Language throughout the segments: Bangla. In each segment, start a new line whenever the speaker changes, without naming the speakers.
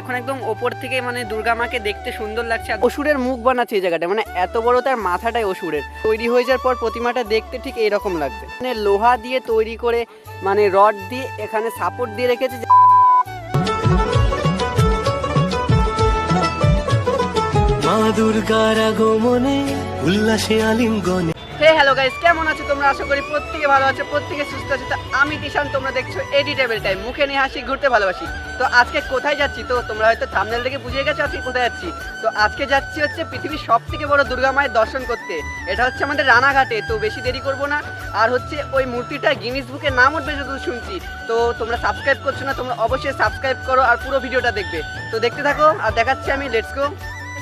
এখন একদম ওপর থেকে মানে দুর্গা মাকে দেখতে সুন্দর লাগছে। অসুরের মুখ বানাচ্ছে এই জায়গাটা, মানে এত বড় তার মাথাটাই অসুরের। তৈরি হয়ে যাওয়ার পর প্রতিমাটা দেখতে ঠিক এইরকম লাগবে, মানে লোহা দিয়ে তৈরি করে, মানে রড দিয়ে এখানে সাপোর্ট দিয়ে রেখেছে।
মা দুর্গার আগমনে উল্লাসে আলিঙ্গনে।
হে হ্যালো গাইস, কেমন আছো তোমরা? আশা করি প্রত্যেকে ভালো আছে, প্রত্যেকে সুস্থ আছে। তো আমি তিশান, তোমরা দেখছো এডিটেবল টাইম, মুখে নিয়ে হাসি, ঘুরতে ভালোবাসি। তো আজকে কোথায় যাচ্ছি তো তোমরা হয়তো থাম্বনেল দেখে বুঝে গেছো আজকে কোথায় যাচ্ছি। তো আজকে যাচ্ছি হচ্ছে পৃথিবীর সবথেকে বড় দুর্গা মায়ের দর্শন করতে। এটা হচ্ছে আমাদের রানাঘাটে। তো বেশি দেরি করব না। আর হচ্ছে ওই মূর্তিটা গিনিস বুকে নাম উঠবে যতদূর শুনছি। তো তোমরা সাবস্ক্রাইব করছো না, তোমরা অবশ্যই সাবস্ক্রাইব করো আর পুরো ভিডিওটা দেখবে। তো দেখতে থাকো আর দেখাচ্ছি আমি। Let's go.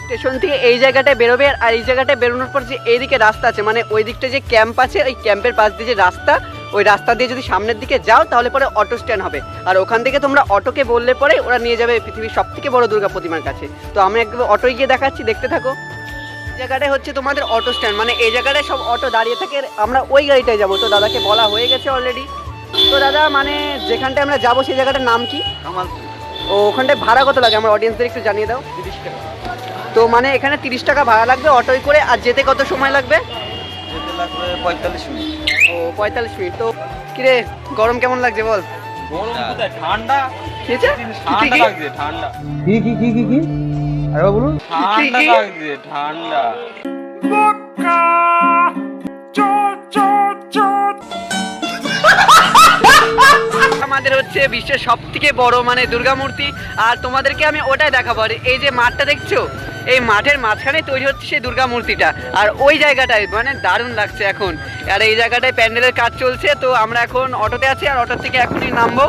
স্টেশন থেকে এই জায়গাটায় বেরোবে, আর এই জায়গাটায় বেরোনোর পর যে এইদিকে রাস্তা আছে, মানে ওই দিকটা যে ক্যাম্প আছে, ওই ক্যাম্পের পাশ দিয়ে যে রাস্তা, ওই রাস্তা দিয়ে যদি সামনের দিকে যাও তাহলে পরে অটো স্ট্যান্ড হবে। আর ওখান থেকে তোমরা অটোকে বললে পরে ওরা নিয়ে যাবে পৃথিবীর সবথেকে বড় দুর্গা প্রতিমার কাছে। তো আমি একদম অটোয় গিয়ে দেখাচ্ছি, দেখতে থাকো। এই জায়গাটায় হচ্ছে তোমাদের অটো স্ট্যান্ড, মানে এই জায়গাটায় সব অটো দাঁড়িয়ে থাকে। আমরা ওই গাড়িটায় যাবো। তো দাদাকে বলা হয়ে গেছে অলরেডি। তো দাদা, মানে যেখানটায় আমরা যাবো সেই জায়গাটার নাম কি? ও, ওখানটায় ভাড়া কত লাগে আমার অডিয়েন্সদের একটু জানিয়ে দাও। 30 টাকা। তো মানে এখানে 30 টাকা ভাড়া লাগবে অটোয় করে। আর যেতে কত সময় লাগবে?
যেতে লাগবে 45 মিনিট।
ও, 45 মিনিট। তো কিরে, গরম কেমন লাগছে বল?
গরম কোথায়, ঠান্ডা।
কি হয়েছে?
ঠান্ডা লাগছে, ঠান্ডা।
কি আরে বলুন।
ঠান্ডা লাগছে, ঠান্ডা।
আমাদের হচ্ছে বিশ্বের সব থেকে বড় মানে দুর্গা মূর্তি। আর তোমাদেরকে আমি ওটাই দেখাবো। আর এই যে মাঠটা দেখছো, এই মাঠের মাঝখানে তৈরি হচ্ছে সেই দুর্গা মূর্তিটা। আর ওই জায়গাটায় মানে দারুণ লাগছে এখন। আর এই জায়গাটায় প্যান্ডেলের কাজ চলছে। তো আমরা এখন অটোতে আছি, আর অটোর থেকে এখনই নামবো।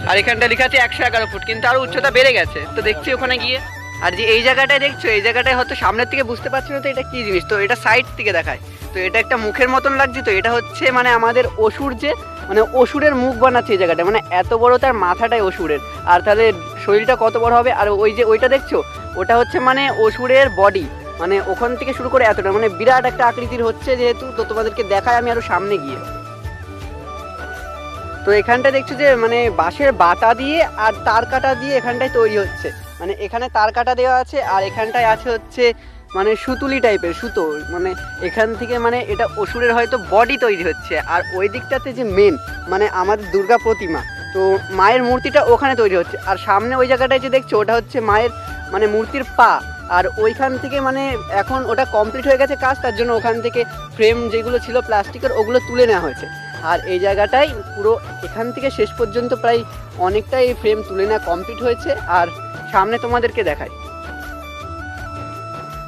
আর এখানটা লেখা আছে 111 ফুট, কিন্তু আরো উচ্চতা বেড়ে গেছে। তো দেখছি ওখানে গিয়ে। আর যে এই জায়গাটায় দেখছো, এই জায়গাটায় হয়তো সামনের থেকে বুঝতে পারছো না তো এটা কি জিনিস। তো এটা সাইড থেকে দেখায়। তো এটা একটা মুখের মতন লাগছে। তো এটা হচ্ছে মানে আমাদের অসুর, যে মানে অসুরের মুখ বানাচ্ছে এই জায়গাটা, মানে এত বড় তার মাথাটাই অসুরের। আর তাহলে শরীরটা কত বড় হবে। আর ওই যে ওইটা দেখছো, ওটা হচ্ছে মানে অসুরের বডি, মানে ওখান থেকে শুরু করে এতটা মানে বিরাট একটা আকৃতির হচ্ছে যেহেতু। তো তোমাদেরকে দেখায় আমি আরো সামনে গিয়ে। তো এখানটা দেখছো যে মানে বাঁশের বাটা দিয়ে আর তার কাটা দিয়ে এখানটায় তৈরি হচ্ছে। মানে এখানে তার কাটা দেওয়া আছে, আর এখানটায় আছে হচ্ছে মানে সুতুলি টাইপের সুতো। মানে এখান থেকে মানে এটা অসুরের হয়তো বডি তৈরি হচ্ছে। আর ওই দিকটাতে যে মেন মানে আমাদের দুর্গা প্রতিমা, তো মায়ের মূর্তিটা ওখানে তৈরি হচ্ছে। আর সামনে ওই জায়গাটায় যে দেখছো, ওটা হচ্ছে মায়ের মানে মূর্তির পা। আর ওইখান থেকে মানে এখন ওটা কমপ্লিট হয়ে গেছে কাজ, তার জন্য ওখান থেকে ফ্রেম যেগুলো ছিল প্লাস্টিকের ওগুলো তুলে নেওয়া হয়েছে। আর এই জায়গাটাই পুরো এখান থেকে শেষ পর্যন্ত প্রায় অনেকটাই ফ্রেম তুলে নেওয়া কমপ্লিট হয়েছে। আর সামনে তোমাদেরকে দেখাই।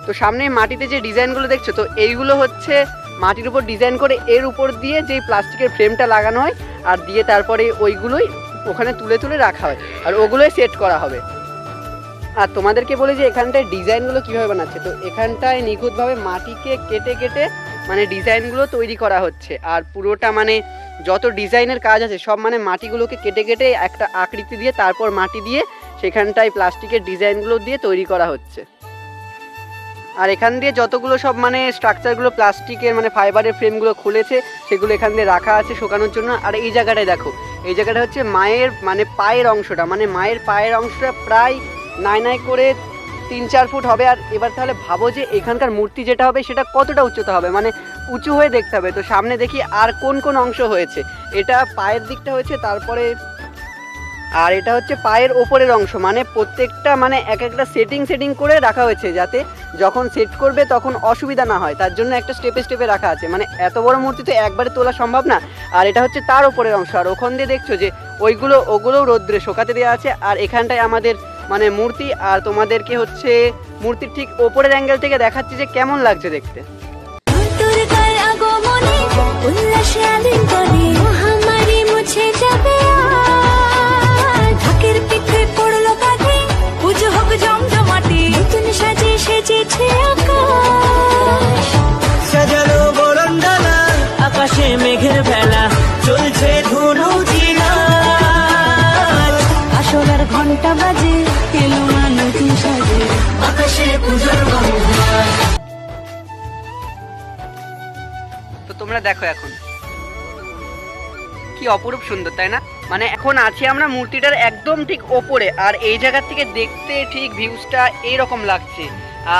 তো সামনে মাটিতে যে ডিজাইনগুলো দেখছো, তো এইগুলো হচ্ছে মাটির উপর ডিজাইন করে এর উপর দিয়ে যেই প্লাস্টিকের ফ্রেমটা লাগানো হয়, আর দিয়ে তারপরে ওইগুলোই ওখানে তুলে তুলে রাখা হয়, আর ওগুলোই সেট করা হবে। আর তোমাদেরকে বলি যে এখানটায় ডিজাইনগুলো কীভাবে বানাচ্ছে। তো এখানটায় নিখুঁতভাবে মাটিকে কেটে কেটে মানে ডিজাইনগুলো তৈরি করা হচ্ছে। আর পুরোটা মানে যত ডিজাইনের কাজ আছে সব মানে মাটিগুলোকে কেটে কেটে একটা আকৃতি দিয়ে তারপর মাটি দিয়ে সেখানটায় প্লাস্টিকের ডিজাইনগুলো দিয়ে তৈরি করা হচ্ছে। আর এখান দিয়ে যতগুলো সব মানে স্ট্রাকচারগুলো প্লাস্টিকের মানে ফাইবারের ফ্রেমগুলো খুলেছে সেগুলো এখান দিয়ে রাখা আছে শোকানোর জন্য। আর এই জায়গাটায় দেখো, এই জায়গাটা হচ্ছে মায়ের মানে পায়ের অংশটা, মানে মায়ের পায়ের অংশটা প্রায় নাই করে 3-4 ফুট হবে। আর এবার তাহলে ভাবো যে এখানকার মূর্তি যেটা হবে সেটা কতটা উচ্চতা হবে, মানে উঁচু হয়ে দেখতে হবে। তো সামনে দেখি আর কোন কোন অংশ হয়েছে। এটা পায়ের দিকটা হয়েছে, তারপরে আর এটা হচ্ছে পায়ের ওপরের অংশ। মানে প্রত্যেকটা মানে এক একটা সেটিং করে রাখা হয়েছে যাতে যখন সেট করবে তখন অসুবিধা না হয়, তার জন্য একটা স্টেপে রাখা আছে। মানে এত বড় মূর্তি তো একবারে তোলা সম্ভব না। আর এটা হচ্ছে তার ওপরের অংশ। আর ওখান দিয়ে দেখছো যে ওগুলোও রোদ্রে শোকাতে দেওয়া আছে। আর এখানটায় আমাদের মানে মূর্তি। আর তোমাদেরকে হচ্ছে মূর্তির ঠিক ওপরের অ্যাঙ্গেল থেকে দেখাচ্ছি যে কেমন লাগছে দেখতে।
সাজানো বরণডালা, আকাশে মেঘের ভেলা, চলছে ধনু জিনা, আসলার ঘন্টা বাজে, এলো নতুন সাজে, আকাশে পূজার বাংলা।
তো তোমরা দেখো এখন কি অপরূপ সুন্দর, তাই না? মানে এখন আছি আমরা মূর্তিটার একদম ঠিক ওপরে, আর এই জায়গা থেকে দেখতে ঠিক ভিউজটা এইরকম লাগছে।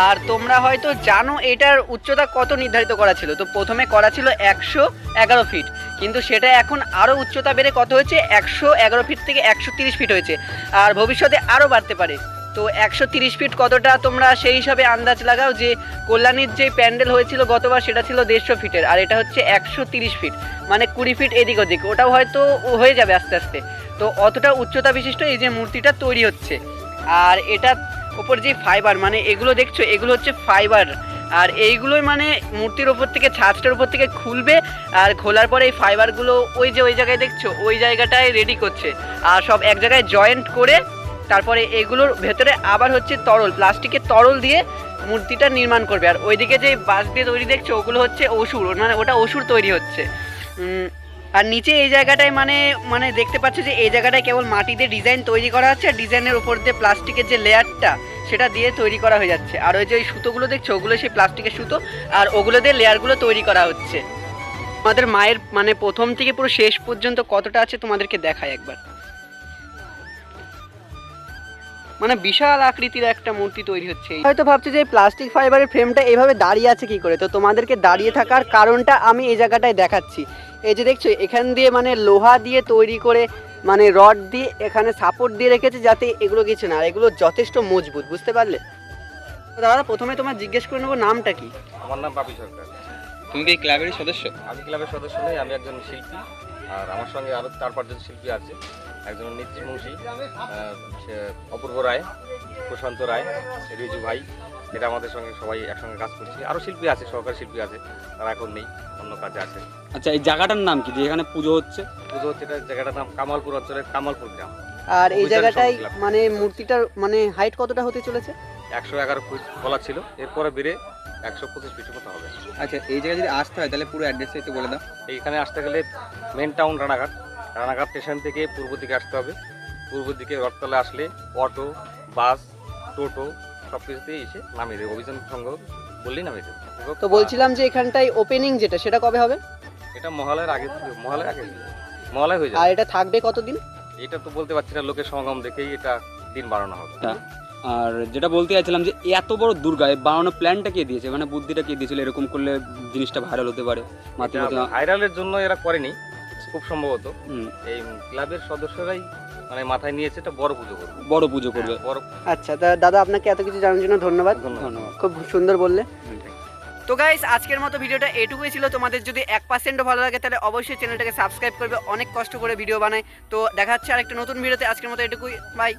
আর তোমরা হয়তো জানো এটার উচ্চতা কত নির্ধারিত করা ছিল, তো প্রথমে করা ছিল 111 ফিট, কিন্তু সেটা এখন আরও উচ্চতা বেড়ে কত হয়েছে, 111 ফিট থেকে 130 ফিট হয়েছে, আর ভবিষ্যতে আরও বাড়তে পারে। তো 130 ফিট কতটা তোমরা সেই হিসাবে আন্দাজ লাগাও, যে কল্যাণীর যে প্যান্ডেল হয়েছিল গতবার সেটা ছিল 150 ফিটের, আর এটা হচ্ছে 130 ফিট, মানে 20 ফিট এদিক ওদিক, ওটাও হয়তো হয়ে যাবে আস্তে আস্তে। তো অতটা উচ্চতা বিশিষ্ট এই যে মূর্তিটা তৈরি হচ্ছে। আর এটা ওপর যে ফাইবার, মানে এগুলো দেখছো এগুলো হচ্ছে ফাইবার, আর এইগুলোই মানে মূর্তির ওপর থেকে ছাঁচটার উপর থেকে খুলবে, আর খোলার পরে এই ফাইবারগুলো ওই যে ওই জায়গায় দেখছো ওই জায়গাটায় রেডি করছে, আর সব এক জায়গায় জয়েন্ট করে তারপরে এগুলোর ভেতরে আবার হচ্ছে তরল, প্লাস্টিকের তরল দিয়ে মূর্তিটা নির্মাণ করবে। আর ওইদিকে যে বাঁশ দিয়ে তৈরি দেখছো ওগুলো হচ্ছে অসুর, মানে ওটা অসুর তৈরি হচ্ছে। আর নিচে এই জায়গাটায় মানে মানে দেখতে পাচ্ছ যে এই জায়গাটায় কেবল মাটি দিয়ে ডিজাইন তৈরি করা হচ্ছে, আর ডিজাইনের উপর দিয়ে প্লাস্টিকের যে লেয়ারটা সেটা দিয়ে তৈরি করা হয়ে যাচ্ছে। আর ওই যে ওই সুতোগুলো দেখছো ওগুলো সেই প্লাস্টিকের সুতো, আর ওগুলো দিয়ে লেয়ারগুলো তৈরি করা হচ্ছে। আমাদের মায়ের মানে প্রথম থেকে পুরো শেষ পর্যন্ত কতটা আছে তোমাদেরকে দেখাই একবার। মানে বিশাল আকৃতির একটা মূর্তি তৈরি হচ্ছে। হয়তো ভাবছে যে প্লাস্টিক ফাইবারের ফ্রেমটা এইভাবে দাঁড়িয়ে আছে কি করে, তো তোমাদেরকে দাঁড়িয়ে থাকার কারণটা আমি এই জায়গাটায় দেখাচ্ছি। এই যে দেখছো এখান দিয়ে মানে লোহা দিয়ে তৈরি করে, মানে রড দিয়ে এখানে সাপোর্ট দিয়ে রেখেছে যাতে এগুলো কিছু না, আর এগুলো যথেষ্ট মজবুত, বুঝতে পারলে? তো দাদা প্রথমে তোমার জিজ্ঞেস করে নেবো নামটা কি?
আমার নাম বাপি সরকার।
তুমি কি ক্লাবেরই সদস্য?
আমি ক্লাবের সদস্য নই, আমি একজন শিল্পী, আর আমার সঙ্গে আরও 4-5 জন শিল্পী আছে। একজন নীতিশ মুন্সি, অপূর্ব রায়, প্রশান্ত রায়, রিজু ভাই, এটা আমাদের সঙ্গে সবাই একসঙ্গে কাজ করছি। আরও শিল্পী আছে, সহকারী শিল্পী আছে, তারা এখন নেই, অন্য কাজে আছে।
আচ্ছা, এই জায়গাটার নাম কি, যে এখানে পুজো হচ্ছে?
পুজো হচ্ছে, এটা জায়গাটার নাম কামালপুর অঞ্চলের কামালপুর গ্রাম।
আর এই জায়গাটায় মানে মূর্তিটার মানে হাইট কতটা হতে চলেছে?
111 ফুট বলা ছিল, এরপরে বেড়ে 125 ফিটের মতো হবে।
আচ্ছা, এই জায়গায় যদি আসতে হয় তাহলে পুরো অ্যাড্রেসটা একটু বলে দাও।
এইখানে আসতে গেলে main town Ranaghat, Ranaghat station থেকে পূর্ব দিকে আসতে হবে। পূর্ব দিকে রথতলা আসলে অটো, বাস, টোটো সব কিছুতেই এসে নামিয়ে দেবে, অভিযান সংঘ বললেই নামিয়ে দেবে।
তো বলছিলাম যে এখানটায় ওপেনিং যেটা সেটা কবে হবে?
এটা মহালয়ের আগে, মহালয় হয়ে
আর
যাবে।
এটা থাকবে কতদিন?
এটা তো বলতে পারছি না, লোকের সমাগম দেখেই এটা দিন বাড়ানো হবে।
আর যেটা বলতে চাইছিলাম যে এত বড় দুর্গা বানানোর প্ল্যানটা কে দিয়েছে, মানে বুদ্ধিটা কে দিয়েছিল এরকম করলে জিনিসটা ভাইরাল হতে পারে?
ভাইরালের জন্য এরা করেনি খুব সম্ভবত, এই ক্লাবের সদস্যরাই মানে মাথায় নিয়েছে এটা বড় পুজো করবে,
বড় পুজো করবে।
বড়।
আচ্ছা, দাদা আপনাকে এত কিছু জানার জন্য ধন্যবাদ।
ধন্যবাদ,
খুব সুন্দর বললে। তো গাইস, আজকের মতো ভিডিওটা এটুকুই ছিল। তোমাদের যদি 1%ও ভালো লাগে তাহলে অবশ্যই চ্যানেলটাকে সাবস্ক্রাইব করবে, অনেক কষ্ট করে ভিডিও বানায়। তো দেখা হচ্ছে আরেকটা নতুন ভিডিওতে। আজকের মতো এটুকুই, বাই।